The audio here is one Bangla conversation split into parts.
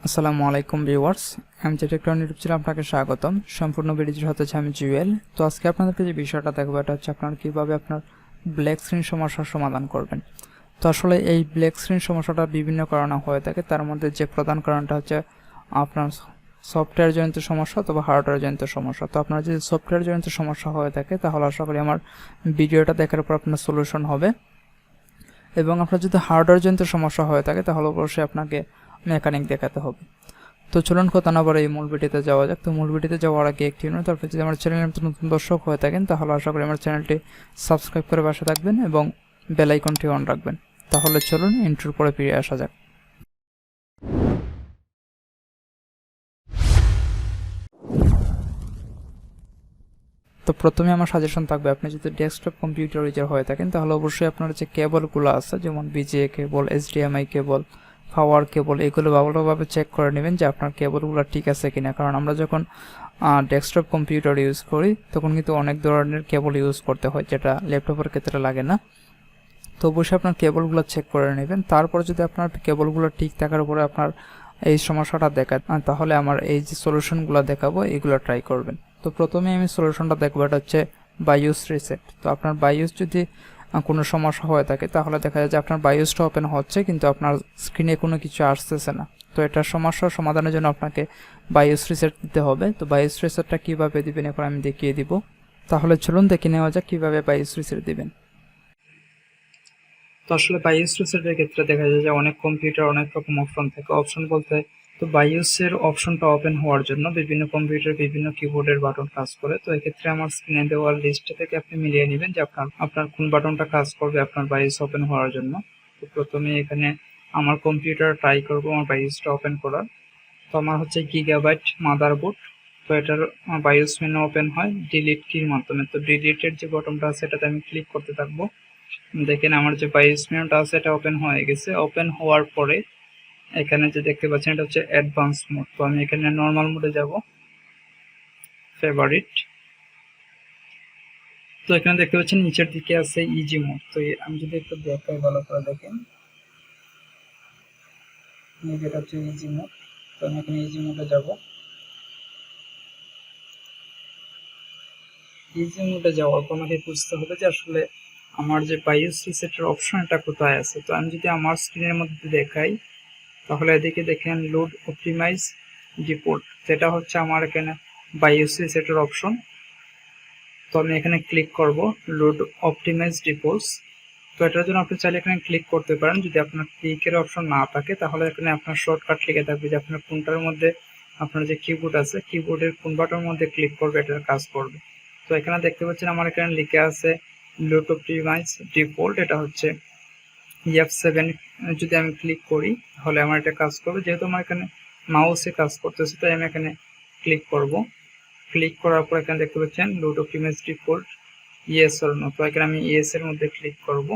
আসসালামু আলাইকুম ভিউয়ার্স, আমি টেকটন ইউটিউব চ্যানেলে আপনাকে স্বাগতম। সম্পূর্ণ ভিডিওটি হচ্ছে আমি জুয়েল। তো আজকে আপনাদেরকে যে বিষয়টা দেখাবো এটা হচ্ছে আপনারা কিভাবে আপনার ব্ল্যাক স্ক্রিন সমস্যার সমাধান করবেন। তো আসলে এই ব্ল্যাক স্ক্রিন সমস্যাটা বিভিন্ন কারণে হয়ে থাকে, তার মধ্যে যে প্রধান কারণটা হচ্ছে আপনার সফটওয়্যার জনিত সমস্যা অথবা হার্ডওয়্যার জনিত সমস্যা। তো আপনার যদি সফটওয়্যার জনিত সমস্যা হয়ে থাকে তাহলে আশা করি আমার ভিডিওটা দেখার পর আপনার সলিউশন হবে, এবং আপনার যদি হার্ডওয়্যার জনিত সমস্যা হয়ে থাকে তাহলে অবশ্যই আপনাকে মেকানিক দেখাতে হবে। তো চলুন কথা না বলে এই মূল ভিডিওতে যাওয়া যাক। তো মূল ভিডিওতে যাওয়ার আগে একটি অনুরোধ, তারপর যদি আমার চ্যানেলে নতুন দর্শক হয়ে থাকেন তাহলে আশা করি আমার চ্যানেলটি সাবস্ক্রাইব করে পাশে থাকবেন এবং বেল আইকনটি অন রাখবেন। তাহলে চলুন ইন্ট্রোর পরে ফিরে আসা যাক। তো প্রথমে আমার সাজেশন থাকবে, আপনি যদি ডেস্কটপ কম্পিউটার ইউজার হয়ে থাকেন তাহলে অবশ্যই আপনার যে কেবলগুলো আছে যেমন বিজিএ কেবল, এইচডিএমআই কেবল, পাওয়ার কেবল, এগুলো ভালোভাবে চেক করে নেবেন যে আপনার কেবলগুলো ঠিক আছে কিনা। কারণ আমরা যখন ডেস্কটপ কম্পিউটার ইউজ করি তখন কিন্তু অনেক ধরনের কেবল ইউজ করতে হয়, যেটা ল্যাপটপের ক্ষেত্রে লাগে না। তো অবশ্যই আপনার কেবলগুলো চেক করে নেবেন। তারপর যদি আপনার কেবলগুলো ঠিক থাকার উপরে আপনার এই সমস্যাটা দেখায় তাহলে আমার এই যে সলিউশনগুলো দেখাবো এগুলো ট্রাই করবেন। তো প্রথমে আমি সলিউশনটা দেখবো, এটা হচ্ছে বায়োস রিসেট। তো আপনার বায়োস যদি কোনো সমস্যা হয়ে থাকে তাহলে দেখা যায় যে আপনার বায়োসটা ওপেন হচ্ছে কিন্তু আপনার স্ক্রিনে কোনো কিছু আসতেছে না। তো এটার সমস্যার সমাধানের জন্য আপনাকে বায়োস রিসেট দিতে হবে। তো বায়োস রিসেটটা কীভাবে দিবেন এখন আমি দেখিয়ে দিব। তাহলে চলুন দেখে নেওয়া যাক কীভাবে বায়োস রিসেট দিবেন। তো আসলে বায়োস রিসেটের ক্ষেত্রে দেখা যায় যে অনেক কম্পিউটার অনেক রকম অপশন থাকে। অপশন বলতে তো বায়োসের অপশনটা ওপেন হওয়ার জন্য বিভিন্ন কম্পিউটার বিভিন্ন কিবোর্ডের বাটন কাজ করে। তো এক্ষেত্রে আমার স্ক্রিনে দেওয়ার লিস্ট থেকে আপনি মিলিয়ে নেবেন যে আপনার কোন বাটনটা কাজ করবে আপনার বায়োস ওপেন হওয়ার জন্য। তো প্রথমে এখানে আমার কম্পিউটার ট্রাই করব আমার বায়োসটা ওপেন করার। তো আমার হচ্ছে গিগাবাইট মাদারবোর্ড। তো এটার বায়োস মেনু ওপেন হয় ডিলিট কির মাধ্যমে। তো ডিলিটের যে বাটনটা আছে এটাতে আমি ক্লিক করতে থাকবো। দেখেন আমার যে বায়োস মেনুটা আছে এটা ওপেন হয়ে গেছে। ওপেন হওয়ার পরে এখানে যে দেখতে পাচ্ছেন এটা হচ্ছে অ্যাডভান্স মোড। তো আমি এখানে নর্মাল মোডে যাব, ফেভারিট। তো এখানে দেখতে পাচ্ছেন নিচের দিকে আছে ইজি মোড। তো আমি যদি একটু দেখাই ভালো করে দেখেন, এটা হচ্ছে ইজি মোড। তো আমি এখানে ইজি মোডে যাব। ইজি মোডে যাওয়ার পর আমাকে বুঝতে হবে যে আসলে আমার যে বায়োস রিসেটের অপশন এটা কোথায় আছে। তো আমি যদি আমার স্ক্রিনের মধ্যে দেখাই তাহলে এদিকে দেখেন লোড অপটিমাইজ ডিপোর্ট, যেটা হচ্ছে আমার এখানে বায়োস রিসেটের অপশন। তো আমি এখানে ক্লিক করব লোড অপটিমাইজ ডিপোর্টস। তো এটার জন্য আপনি চাইলে এখানে ক্লিক করতে পারেন। যদি আপনার ক্লিকের অপশন না থাকে তাহলে এখানে আপনার শর্টকাট লিখে থাকবে যে আপনার কোনটার মধ্যে আপনার যে কিবোর্ড আছে কিবোর্ডের কোন বাটনের মধ্যে ক্লিক করবে এটার কাজ করবে। তো এখানে দেখতে পাচ্ছেন আমার এখানে লিখে আছে লোড অপটিমাইজ ডিফল্ট, এটা হচ্ছে F7। যদি আমি ক্লিক করি তাহলে আমার এটা কাজ করবে। যেহেতু আমার এখানে মাউসে কাজ করতেছে তাই আমি এখানে ক্লিক করব। ক্লিক করার পর এখানে দেখতে পাচ্ছেন load optimise default yes or no. তো এখানে আমি ইয়েস এর মধ্যে ক্লিক করব।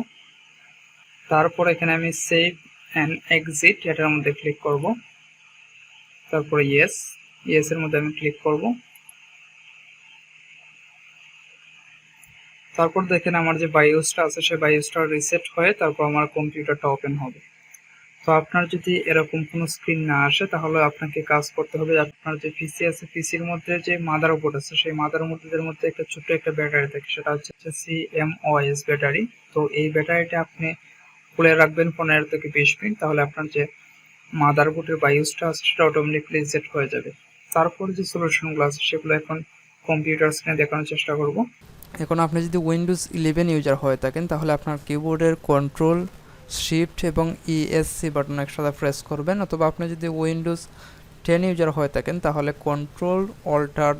তারপর এখানে আমি সেভ অ্যান্ড এক্সিট এটার মধ্যে ক্লিক করব। তারপর ইয়েস এর মধ্যে আমি ক্লিক করব। তারপর দেখেন আমার যে বায়োসটা আছে সেই বায়োসটা রিসেট হয়ে তারপর আমার কম্পিউটারটা ওপেন হবে। তো আপনার যদি এরকম কোনো স্ক্রিন না আসে তাহলে আপনাকে কাজ করতে হবে, আপনার যে পিসি আছে পিসির মধ্যে যে মাদারবোর্ড আছে সেই মাদারবোর্ডের মধ্যে একটা ছোট্ট একটা ব্যাটারি থাকে, সেটা হচ্ছে CMOS ব্যাটারি। তো এই ব্যাটারিটা আপনি খুলে রাখবেন 15 থেকে 20 মিনিট, তাহলে আপনার যে মাদারবোর্ডের বায়োসটা আছে সেটা অটোমেটিকলি রিসেট হয়ে যাবে। তারপর যে সলিউশনগুলো আছে সেগুলো এখন কম্পিউটার স্ক্রিনে দেখানোর চেষ্টা করব। এখন আপনি যদি উইন্ডোজ 11 ইউজার হয়ে থাকেন তাহলে আপনার কিবোর্ডের কন্ট্রোল শিফট এবং ESC বাটন একসাথে প্রেস করবেন, অথবা আপনি যদি উইন্ডোজ 10 ইউজার হয়ে থাকেন তাহলে কন্ট্রোল অল্টার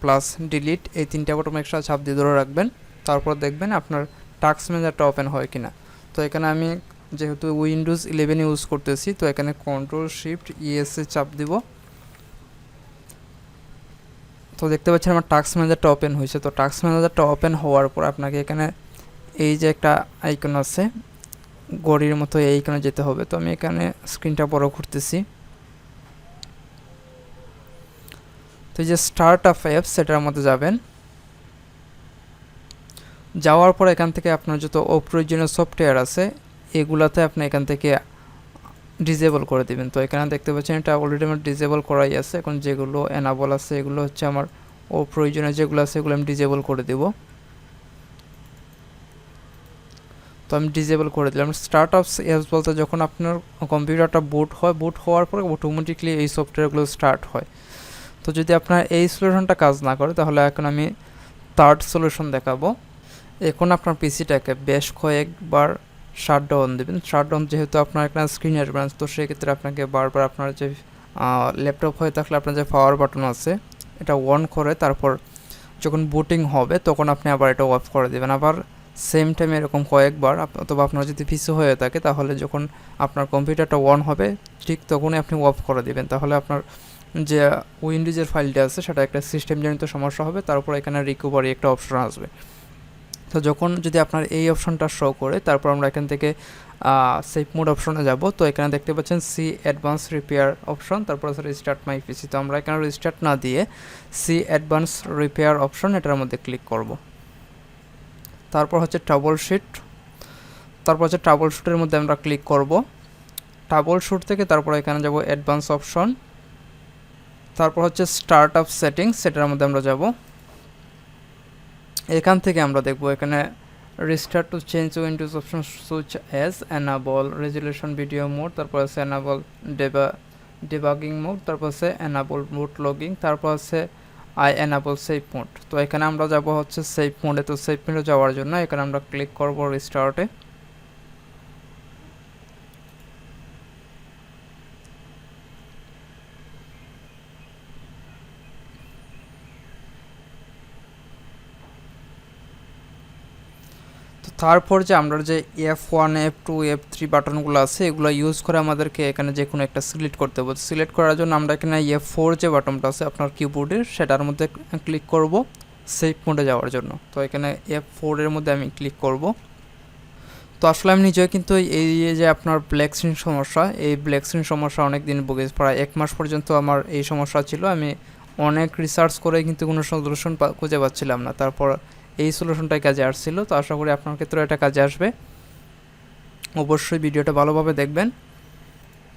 প্লাস ডিলিট এই তিনটা বাটন একসাথে চাপ দিয়ে ধরে রাখবেন। তারপর দেখবেন আপনার টাস্ক ম্যানেজারটা ওপেন হয় কিনা। তো এখানে আমি যেহেতু উইন্ডোজ 11 ইউজ করতেছি তো এখানে কন্ট্রোল শিফট ESC চাপ দিব। তো দেখতে পাচ্ছেন আমার টাস্ক ম্যানেজারটা ওপেন হয়েছে। তো টাস্ক ম্যানেজারটা ওপেন হওয়ার পর আপনাকে এখানে এই যে একটা আইকন আছে ঘড়ির মতো এই আইকনে যেতে হবে। তো আমি এখানে স্ক্রিনটা বড় করতেছি। তো এই যে স্টার্ট আপ অ্যাপস সেটার মধ্যে যাবেন। যাওয়ার পর এখান থেকে আপনার যত অপ্রয়োজনীয় সফটওয়্যার আছে এগুলাতে আপনি এখান থেকে ডিজেবল করে দিবেন। তো এখানে দেখতে পাচ্ছেন এটা অলরেডি আমার ডিজেবল করাই আছে। এখন যেগুলো এনাবল আছে এগুলো হচ্ছে আমার প্রয়োজনীয় যেগুলো আছে এগুলো আমি ডিজেবল করে দেব। তো আমি ডিজেবল করে দিলাম। স্টার্ট আপ অ্যাপস বলতে যখন আপনার কম্পিউটারটা বুট হয়, বুট হওয়ার পরে অটোমেটিকলি এই সফটওয়্যারগুলো স্টার্ট হয়। তো যদি আপনার এই সলিউশনটা কাজ না করে তাহলে এখন আমি থার্ড সলিউশন দেখাবো। এখন আপনার পিসিটাকে বেশ কয়েকবার শাটডাউন দেবেন। শাটডাউন যেহেতু আপনার একটা স্ক্রিন আসবে, তো সেক্ষেত্রে আপনাকে বারবার আপনার যে ল্যাপটপ হয়ে থাকলে আপনার যে পাওয়ার বাটন আছে এটা অন করে তারপর যখন বুটিং হবে তখন আপনি আবার এটা অফ করে দেবেন। আবার সেম টাইমে এরকম কয়েকবার, অথবা আপনার যদি পিসি হয়ে থাকে তাহলে যখন আপনার কম্পিউটারটা অন হবে ঠিক তখনই আপনি অফ করে দেবেন। তাহলে আপনার যে উইন্ডোজের ফাইলটা আছে সেটা একটা সিস্টেমজনিত সমস্যা হবে, তারপর এখানে রিকভারি একটা অপশন আসবে। তো যখন যদি আপনার এই অপশনটা শো করে তারপর আমরা এখান থেকে সেভ মোড অপশনে যাব। তো এখানে দেখতে পাচ্ছেন সি অ্যাডভান্স রিপেয়ার অপশন, তারপর আছে রিস্টার্ট মাই পিসি। তো আমরা এখানে রিস্টার্ট না দিয়ে সি অ্যাডভান্স রিপেয়ার অপশন এটার মধ্যে ক্লিক করব। তারপর হচ্ছে ট্রাবলশুট, তারপর হচ্ছে ট্রাবলশুটের মধ্যে আমরা ক্লিক করব। ট্রাবলশুট থেকে তারপর এখানে যাব অ্যাডভান্স অপশন, তারপর হচ্ছে স্টার্ট আপ সেটিংস, সেটার মধ্যে আমরা যাব। এখান থেকে আমরা দেখব এখানে restart to change Windows option switch as enable resolution video mode, তারপর আছে এনাবল ডিবাগিং মোড, তারপর আছে এনাবল বুট লগিং, তারপর আছে আই এনাবল সেভ মোড। তো এখানে আমরা যাব হচ্ছে সেভ মোডে। তো সেভ মোডে যাওয়ার জন্য এখানে আমরা ক্লিক করব রিস্টার্টে। তারপর যে আমরা যে F1 F2 F3 বাটনগুলো আছে এগুলো ইউজ করে আমাদেরকে এখানে যে কোনো একটা সিলেক্ট করতে হবে। সিলেক্ট করার জন্য আমরা এখানে F4 যে বাটনটা আছে আপনার কিবোর্ডের সেটার মধ্যে ক্লিক করব সেভ মোডে যাওয়ার জন্য। তো এখানে F4 এর মধ্যে আমি ক্লিক করব। তো আসলে আমি নিজেও কিন্তু এই যে আপনার ব্ল্যাক স্ক্রিন সমস্যা, এই ব্ল্যাক স্ক্রিন সমস্যা অনেক দিন ভুগেছি, প্রায় 1 মাস পর্যন্ত আমার এই সমস্যা ছিল। আমি অনেক রিসার্চ করে কিন্তু কোনো সলিউশন খুঁজে পাচ্ছিলাম না, তারপর এই সলিউশনটাই কাজে আসছিল। তো আশা করি আপনার ক্ষেত্রে এটা কাজে আসবে, অবশ্যই ভিডিওটা ভালোভাবে দেখবেন।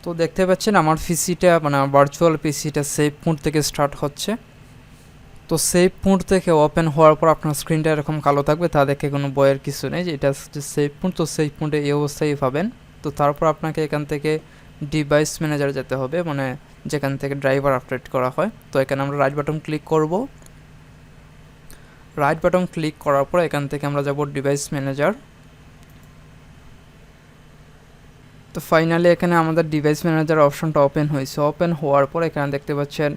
তো দেখতে পাচ্ছেন আমার পিসিটা মানে ভার্চুয়াল পিসিটা সেভ মোড থেকে স্টার্ট হচ্ছে। তো সেভ মোড থেকে ওপেন হওয়ার পর আপনার স্ক্রিনটা এরকম কালো থাকবে, তা দেখে কোনো ভয়ের কিছু নেই যে এটা যে সেভ মোড। তো সেভ মোডে এই অবস্থায় পাবেন। তো তারপর আপনাকে এখান থেকে ডিভাইস ম্যানেজার যেতে হবে, মানে যেখান থেকে ড্রাইভার আপডেট করা হয়। তো এখানে আমরা রাইট বাটন ক্লিক করব। রাইট বাটন ক্লিক করার পর এখান থেকে আমরা যাব ডিভাইস ম্যানেজার। তো ফাইনালি এখানে আমাদের ডিভাইস ম্যানেজার অপশনটা ওপেন হয়েছে। ওপেন হওয়ার পর এখানে দেখতে পাচ্ছেন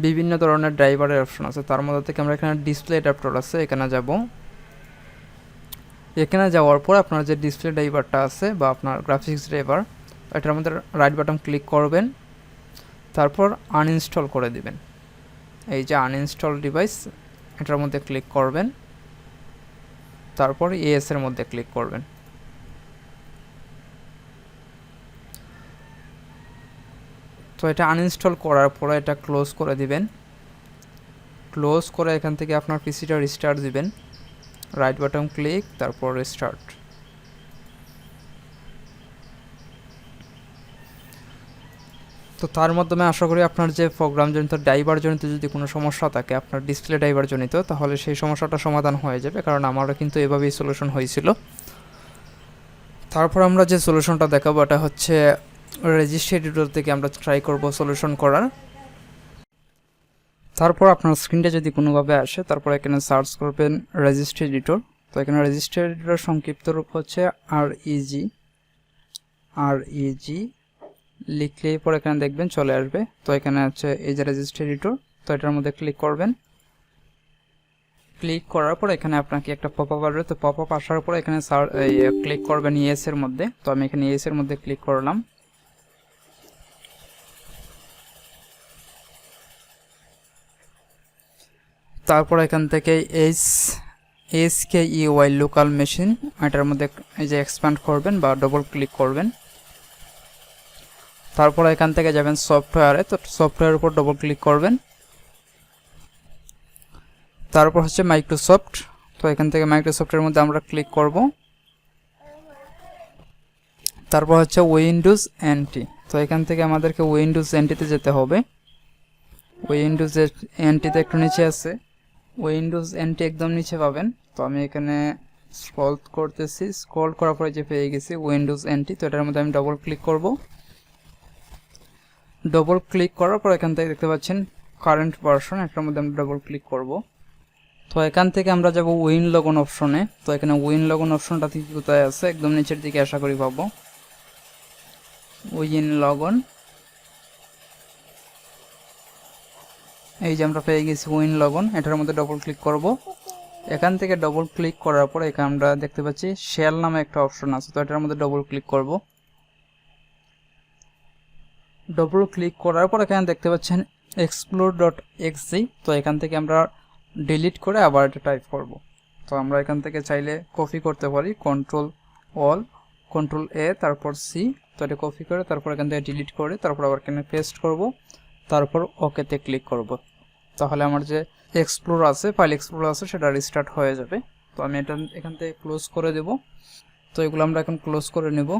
বিভিন্ন ধরনের ড্রাইভারের অপশন আছে, তার মধ্যে থেকে আমরা এখানে ডিসপ্লে অ্যাডাপ্টার আছে এখানে যাব। এখানে যাওয়ার পর আপনার যে ডিসপ্লে ড্রাইভারটা আছে বা আপনার গ্রাফিক্স ড্রাইভার, এটার মধ্যে রাইট বাটন ক্লিক করবেন, তারপর আনইনস্টল করে দিবেন। এই যে আনইনস্টল ডিভাইস এটার মধ্যে ক্লিক করবেন, তারপর এস এর মধ্যে ক্লিক করবেন। তো এটা আনইনস্টল করার পরে এটা ক্লোজ করে দিবেন। ক্লোজ করে এখান থেকে আপনার পিসিটা রিস্টার্ট দিবেন। রাইট বাটন ক্লিক, তারপর রিস্টার্ট। তো তার মাধ্যমে আশা করি আপনার যে প্রোগ্রাম জনিত ড্রাইভার জনিত যদি কোনো সমস্যা থাকে আপনার ডিসপ্লে ড্রাইভার জনিত, তাহলে সেই সমস্যাটা সমাধান হয়ে যাবে, কারণ আমারও কিন্তু এভাবেই সলিউশন হয়েছিল। তারপর আমরা যে সলিউশনটা দেখাবো এটা হচ্ছে রেজিস্ট্রি এডিটর থেকে আমরা ট্রাই করব সলিউশন করার। তারপর আপনার স্ক্রিনটা যদি কোনোভাবে আসে তারপর এখানে সার্চ করবেন রেজিস্ট্রি এডিটর। তো এখানে রেজিস্ট্রি এডিটর সংক্ষিপ্ত রূপ হচ্ছে আরইজি লিখলেই পর এখানে দেখবেন চলে আসবে। তো এখানে হচ্ছে এই যে রেজিস্ট্রি এডিটর, তো এটার মধ্যে ক্লিক করবেন। ক্লিক করার পর এখানে আপনাকে একটা পপআপ আসবে। তো পপআপ আসার পর এখানে ক্লিক করবেন ইয়েস এর মধ্যে। তো আমি এখানে ইয়েস এর মধ্যে ক্লিক করলাম। তারপর এখান থেকে SKEY লোকাল মেশিন এটার মধ্যে এই যে এক্সপ্যান্ড করবেন বা ডবল ক্লিক করবেন। তারপর এখান থেকে যাবেন সফটওয়্যারে, তো সফটওয়্যারের উপর ডবল ক্লিক করবেন। তারপর হচ্ছে মাইক্রোসফট, তো এখান থেকে মাইক্রোসফটের মধ্যে আমরা ক্লিক করব। তারপর হচ্ছে উইন্ডোজ এনটি। তো এখান থেকে আমাদেরকে উইন্ডোজ এনটিতে যেতে হবে। উইন্ডোজ এনটিতে একটু নিচে আছে, উইন্ডোজ এনটি একদম নিচে পাবেন। তো আমি এখানে স্ক্রল করতেছি, স্ক্রল করার পরে যে পেয়ে গেছি উইন্ডোজ এনটি। তো এটার মধ্যে আমি ডবল ক্লিক করব। ডবল ক্লিক করার পর এখান থেকে দেখতে পাচ্ছেন কারেন্ট ভার্সন, এটার মধ্যে আমি ডবল ক্লিক করব। তো এখান থেকে আমরা যাব উইন লগন অপশনে। তো এখানে উইন লগন অপশনটা ঠিক কোথায় আছে, একদম নিচের দিকে আশা করি পাবো। উইন লগন, এই যে আমরা পেয়ে গেছি উইন লগন। এটার মধ্যে ডবল ক্লিক করব। এখান থেকে ডবল ক্লিক করার পর এখানে আমরা দেখতে পাচ্ছি শেল নামে একটা অপশন আছে। তো এটার মধ্যে ডবল ক্লিক করব। ডবল ক্লিক করার পর এখানে দেখতে পাচ্ছেন explore.exe। তো এখান থেকে আমরা ডিলিট করে আবার এটা টাইপ করব। তো আমরা এখান থেকে চাইলে কপি করতে পারি, কন্ট্রোল এ তারপর সি। তো এটা কপি করে তারপর এখান থেকে ডিলিট করে তারপর আবার এখানে পেস্ট করব, তারপর ওকেতে ক্লিক করব। তাহলে আমার যে এক্সপ্লোর আছে, ফাইল এক্সপ্লোর আছে, সেটা রিস্টার্ট হয়ে যাবে। তো আমি এটা এখান থেকে ক্লোজ করে দেব। তো এগুলো আমরা এখন ক্লোজ করে নেব।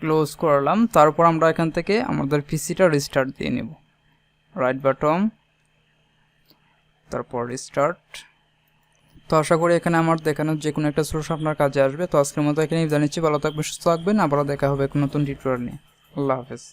ক্লোজ করলাম। তারপর আমরা এখান থেকে আমাদের পিসিটা রিস্টার্ট দিয়ে নেব। রাইট বাটন, তারপর রিস্টার্ট। তো আশা করি এখানে আমার দেখানোর যে কোনো একটা সোর্স আপনার কাজে আসবে। তো আজকের মতো এখানেই জানিয়েছি, ভালো থাকবেন, সুস্থ থাকবেন, আবারও দেখা হবে নতুন টিউটোরিয়াল নিয়ে। আল্লাহ হাফেজ।